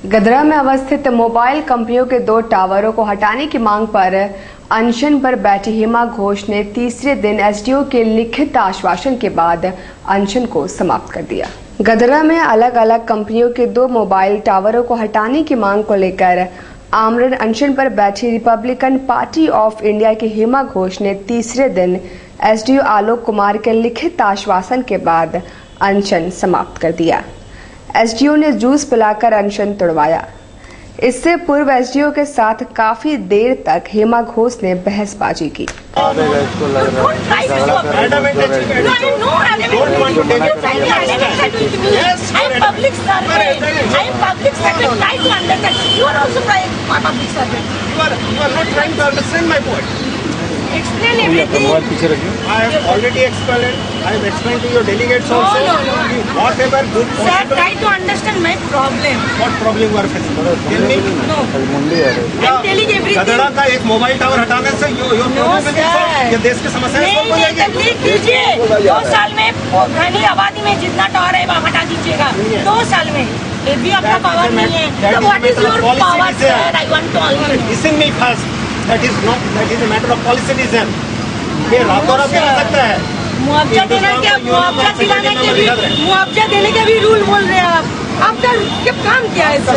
गदरा में अवस्थित मोबाइल कंपनियों के 2 टावरों को हटाने की मांग पर अनशन पर बैठी हेमा घोष ने तीसरे दिन एसडीओ के लिखित आश्वासन के बाद अनशन को समाप्त कर दिया। गदरा में अलग अलग कंपनियों के 2 मोबाइल टावरों को हटाने की मांग को लेकर आमरण अनशन पर बैठी रिपब्लिकन पार्टी ऑफ इंडिया की हेमा घोष ने तीसरे दिन एसडीओ आलोक कुमार के लिखित आश्वासन के बाद अनशन समाप्त कर दिया। एसडीओ ने जूस पिलाकर अनशन तोड़वाया। इससे पूर्व एसडीओ के साथ काफी देर तक हेमा घोष ने बहसबाजी की। Explain everything. I have already explained. I have explained to your delegates also. No. Whatever good possible. Sir, try to understand my problem. What problem you are facing? Tell me. No. I'm telling everything. गदरा का एक mobile tower हटाने से your problem will be solved. ये देश की समस्या है solve हो जाएगी। तकलीफ कीजिए। 2 साल में घनी आबादी में जितना टावर है वहाँ हटा दीजिएगा। 2 साल में ये भी आपका पावर नहीं है। So what is your power, sir? I want to ask you. Listen me first. That is a matter of policy decision. ये रातों रात चल सकता है। मुआवजा देना क्या? मुआवजा दिलाने के भी मुआवजा देने के भी रूल बोल रहे हैं आप। आपका काम क्या है सर?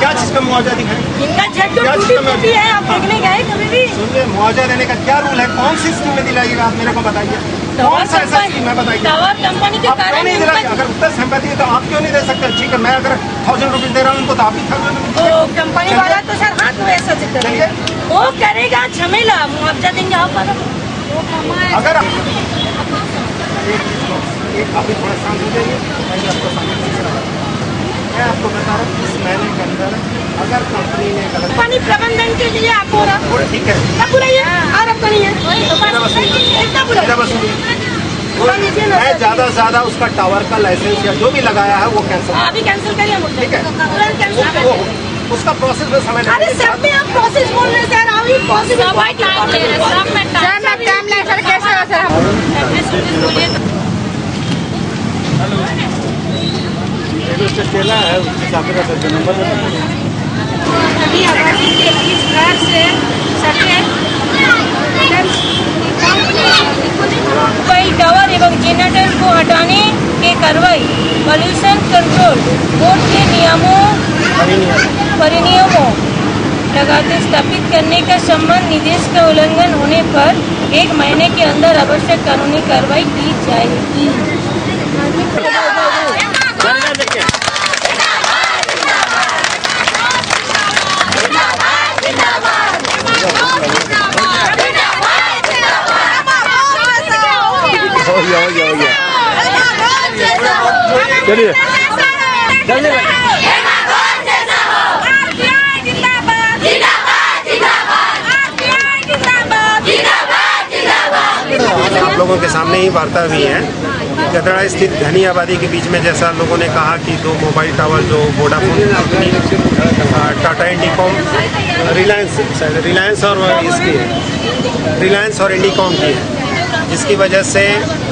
क्या चीज का मुआवजा दिखाएं? इनका जेट टूटी है, आप देखने गए कभी भी? सुनिए, मुआवजा देने का क्या रूल है? कौन सी स्कीम में दिलाइएगा आप मेरे को बताइए। कौन सा ऐसा स्कीम है बताइए? टावर कंपनी के कारण नहीं दिलाइए। अगर उत्तर सहमति है तो आप क्यों नहीं दे सकते? ठीक है, मैं अगर 1000 रुपीज दे रहा हूँ उनको तो आप भी 1000 रुपीज। कंपनी वाला तो सर हाथ में ऐसा करेगा, वो करेगा झमेला। मुआवजा देंगे आप अगर अभी थोड़ा शांत हो जाइए। मैं आपको बता रहा हूँ, इस महीने के अंदर अगर कंपनी ने गलत पानी प्रबंधन के लिए आप हो रहा ठीक है और आपका नहीं है मैं ज्यादा से ज्यादा उसका टावर का लाइसेंस या जो भी लगाया है वो कैंसिल अभी कैंसिल करिए। ठीक है, उसका प्रोसेस में समय अरे सब में आप प्रोसेस बोल रहे हैं सर। अभी प्रोसेस केला है उसके हिसाब से नंबर सभी आबादी के इस घर से मोबाइल टावर एवं जनरेटर को हटाने की कार्रवाई पॉल्यूशन कंट्रोल बोर्ड के परिनियमों लगाते स्थापित करने का संबंध निर्देश का उल्लंघन होने पर 1 महीने के अंदर आवश्यक कानूनी कार्रवाई की जाएगी। चलिए आप लोगों के सामने ही वार्ता हुई है। गदरा स्थित घनी आबादी के बीच में जैसा लोगों ने कहा कि 2 मोबाइल टावर जो वोडाफोन कंपनी, टाटा इंडिकॉम, रिलायंस और इंडिकॉम की है, जिसकी वजह से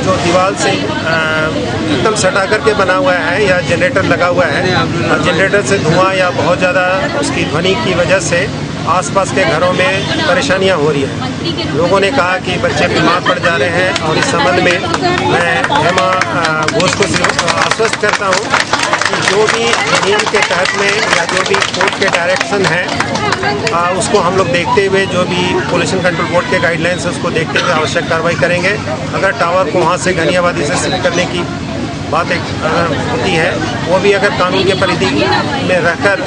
जो दीवार से एकदम सटा करके बना हुआ है या जनरेटर लगा हुआ है और जनरेटर से धुआं या बहुत ज़्यादा उसकी ध्वनि की वजह से आसपास के घरों में परेशानियां हो रही हैं। लोगों ने कहा कि बच्चे बीमार पड़ जा रहे हैं और इस संबंध में मैं हेमा घोष को आश्वस्त करता हूं कि जो भी नियम के तहत में या जो भी कोर्ट के डायरेक्शन है उसको हम लोग देखते हुए, जो भी पोल्यूशन कंट्रोल बोर्ड के गाइडलाइंस है उसको देखते हुए आवश्यक कार्रवाई करेंगे। अगर टावर को वहाँ से घनी आबादी से शिफ्ट करने की बात एक होती है, वो भी अगर कानून के परिधि में रहकर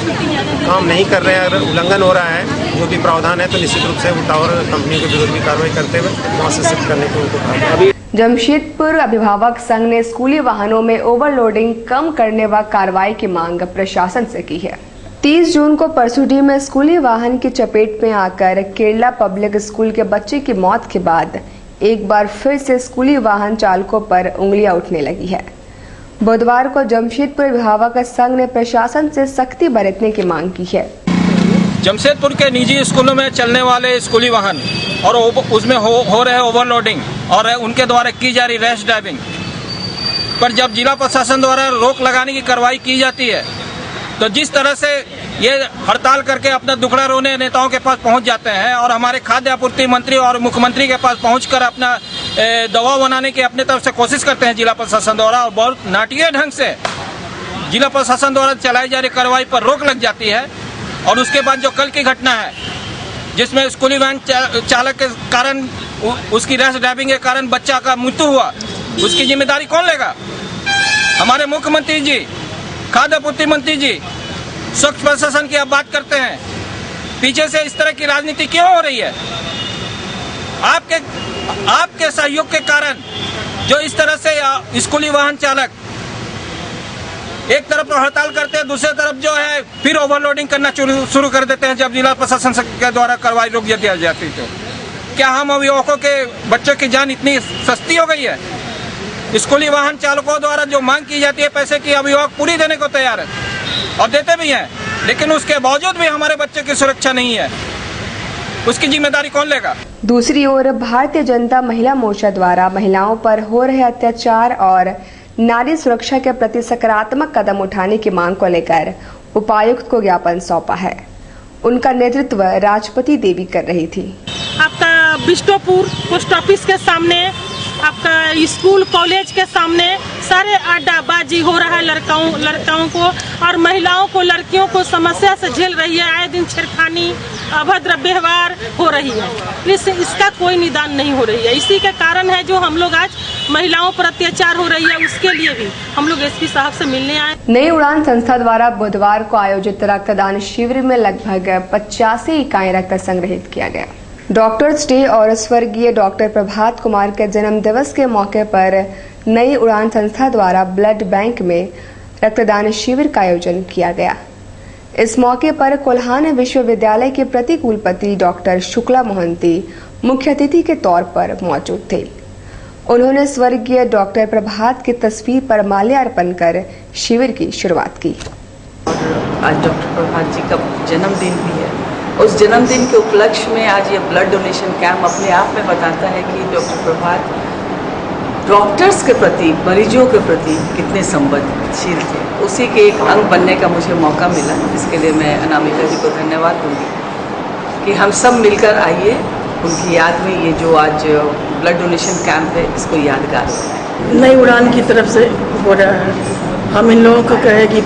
काम नहीं कर रहे हैं, अगर उल्लंघन हो रहा है जो भी प्रावधान है, तो निश्चित रूप से वो टावर कंपनी के विरुद्ध भी कार्रवाई करते हुए वहाँ से शिफ्ट करने को उनको कहा। जमशेदपुर अभिभावक संघ ने स्कूली वाहनों में ओवरलोडिंग कम करने व कार्रवाई की मांग प्रशासन से की है। 30 जून को परसुडी में स्कूली वाहन की चपेट में आकर केरला पब्लिक स्कूल के बच्चे की मौत के बाद एक बार फिर से स्कूली वाहन चालकों पर उंगलियां उठने लगी है। बुधवार को जमशेदपुर अभिभावक संघ ने प्रशासन से सख्ती बरतने की मांग की है। जमशेदपुर के निजी स्कूलों में चलने वाले स्कूली वाहन और उसमें हो रहे ओवरलोडिंग और उनके द्वारा की जा रही रैश ड्राइविंग पर जब जिला प्रशासन द्वारा रोक लगाने की कार्रवाई की जाती है तो जिस तरह से ये हड़ताल करके अपना दुखड़ा रोने नेताओं के पास पहुंच जाते हैं और हमारे खाद्य आपूर्ति मंत्री और मुख्यमंत्री के पास पहुंचकर अपना दबाव बनाने की अपने तरफ से कोशिश करते हैं जिला प्रशासन द्वारा, और बहुत नाटकीय ढंग से जिला प्रशासन द्वारा चलाई जा रही कार्रवाई पर रोक लग जाती है। और उसके बाद जो कल की घटना है जिसमें स्कूली वैन चालक के कारण, उसकी रैश ड्राइविंग के कारण बच्चा का मृत्यु हुआ, उसकी जिम्मेदारी कौन लेगा? हमारे मुख्यमंत्री जी, खाद्य आपूर्ति मंत्री जी, स्वच्छ प्रशासन की आप बात करते हैं, पीछे से इस तरह की राजनीति क्यों हो रही है? आपके सहयोग के कारण जो इस तरह से स्कूली वाहन चालक एक तरफ तो हड़ताल करते हैं, दूसरी तरफ जो है फिर ओवरलोडिंग करना शुरू कर देते हैं। जब जिला प्रशासन के द्वारा कार्रवाई रोक दी जाती तो क्या हम अभिभावकों के बच्चों की जान इतनी सस्ती हो गई है? स्कूली वाहन चालकों द्वारा जो मांग की जाती है पैसे की, अभिभावक पूरी देने को तैयार है और देते भी हैं, लेकिन उसके बावजूद भी हमारे बच्चे की सुरक्षा नहीं है। उसकी जिम्मेदारी कौन लेगा? दूसरी ओर भारतीय जनता महिला मोर्चा द्वारा महिलाओं पर हो रहे अत्याचार और नारी सुरक्षा के प्रति सकारात्मक कदम उठाने की मांग को लेकर उपायुक्त को ज्ञापन सौंपा है। उनका नेतृत्व राजपति देवी कर रही थी। आपका बिष्टोपुर पोस्ट ऑफिस के सामने, आपका स्कूल कॉलेज के सामने सारे अड्डाबाजी हो रहा है लड़काओं को और महिलाओं को, लड़कियों को समस्या से झेल रही है। आए दिन छेड़खानी, अभद्र व्यवहार हो रही है, इसका कोई निदान नहीं हो रही है। इसी के कारण है जो हम लोग आज महिलाओं पर अत्याचार हो रही है, उसके लिए भी हम लोग एसपी साहब से मिलने आए। नई उड़ान संस्था द्वारा बुधवार को आयोजित रक्तदान शिविर में लगभग 85 इकाई रक्त संग्रहित किया गया। डॉक्टर्स डे और स्वर्गीय डॉक्टर प्रभात कुमार के जन्म दिवस के मौके पर नई उड़ान संस्था द्वारा ब्लड बैंक में रक्तदान शिविर का आयोजन किया गया। इस मौके पर कोल्हान विश्वविद्यालय के प्रतिकुलपति डॉक्टर शुक्ला मोहंती मुख्य अतिथि के तौर पर मौजूद थे। उन्होंने स्वर्गीय डॉक्टर प्रभात की तस्वीर पर माल्यार्पण कर शिविर की शुरुआत की। आज डॉक्टर प्रभात जी का जन्मदिन भी है। उस जन्मदिन के उपलक्ष्य में आज ये ब्लड डोनेशन कैंप अपने आप में बताता है कि डॉक्टर प्रभात डॉक्टर्स के प्रति, मरीजों के प्रति कितने संवेदनशील थे। उसी के एक अंग बनने का मुझे मौका मिला, इसके लिए मैं अनामिका जी को धन्यवाद दूंगी कि हम सब मिलकर आइए उनकी याद में ये जो आज ब्लड डोनेशन कैंप है इसको यादगार बनाएं। नई उड़ान की तरफ से हो रहा है, हम इन लोगों को कहे कि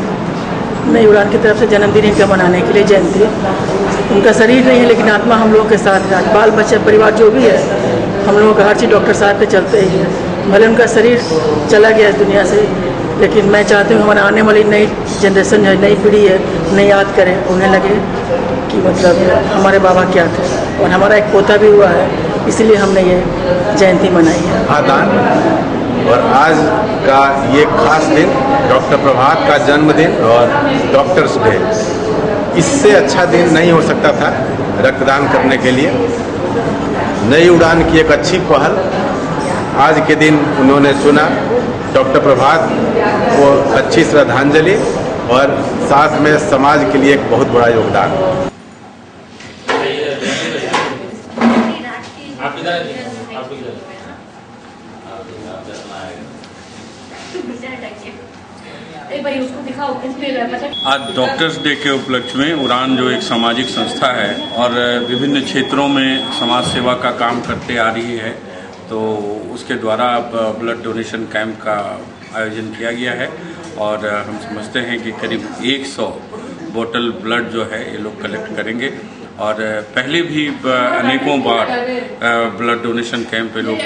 नई उड़ान की तरफ से जन्मदिन इनका मनाने के लिए जयंती, उनका शरीर नहीं है लेकिन आत्मा हम लोगों के साथ है। बाल बच्चे परिवार जो भी है, हम लोगों का हर चीज़ डॉक्टर साहब पे चलते ही है। भले उनका शरीर चला गया इस दुनिया से, लेकिन मैं चाहती हूँ हमारा आने वाली नई जनरेशन जो नई पीढ़ी है उन्हें याद करें, उन्हें लगे कि मतलब हमारे बाबा क्या थे। और हमारा एक पोता भी हुआ है, इसलिए हमने ये जयंती मनाई है। और आज का ये खास दिन डॉक्टर प्रभात का जन्मदिन और डॉक्टर्स डे, इससे अच्छा दिन नहीं हो सकता था रक्तदान करने के लिए। नई उड़ान की एक अच्छी पहल आज के दिन उन्होंने चुना। डॉक्टर प्रभात को अच्छी श्रद्धांजलि और साथ में समाज के लिए एक बहुत बड़ा योगदान। आज डॉक्टर्स डे के उपलक्ष्य में उड़ान जो एक सामाजिक संस्था है और विभिन्न क्षेत्रों में समाज सेवा का काम करते आ रही है, तो उसके द्वारा ब्लड डोनेशन कैंप का आयोजन किया गया है। और हम समझते हैं कि करीब 100 बोतल ब्लड जो है ये लोग कलेक्ट करेंगे। और पहले भी अनेकों बार ब्लड डोनेशन कैंप ये लोग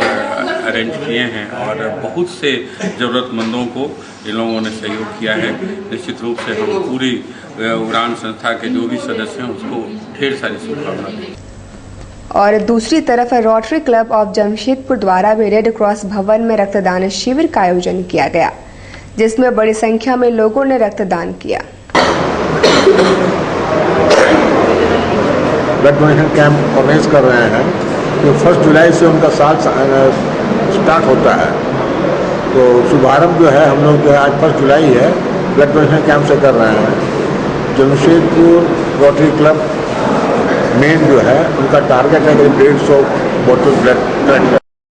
अरेंज किए हैं और बहुत से ज़रूरतमंदों को इन लोगों ने सहयोग किया है। निश्चित रूप से हम पूरी उड़ान संस्था के जो भी सदस्य हैं उसको ढेर सारी शुभकामनाएं। और दूसरी तरफ रोटरी क्लब ऑफ जमशेदपुर द्वारा भी रेड क्रॉस भवन में रक्तदान शिविर का आयोजन किया गया, जिसमें बड़ी संख्या में लोगों ने रक्तदान किया। ब्लड डोनेशन कैंप ऑर्गेनाइज कर रहे हैं। जो 1 जुलाई से उनका साल स्टार्ट होता है, तो शुभारंभ जो है हम लोग जो है आज 1 जुलाई है ब्लड डोनेशन कैंप से कर रहे हैं। जमशेदपुर रोटरी क्लब मेन जो है उनका टारगेट है 150 बोतल ब्लड कलेक्ट।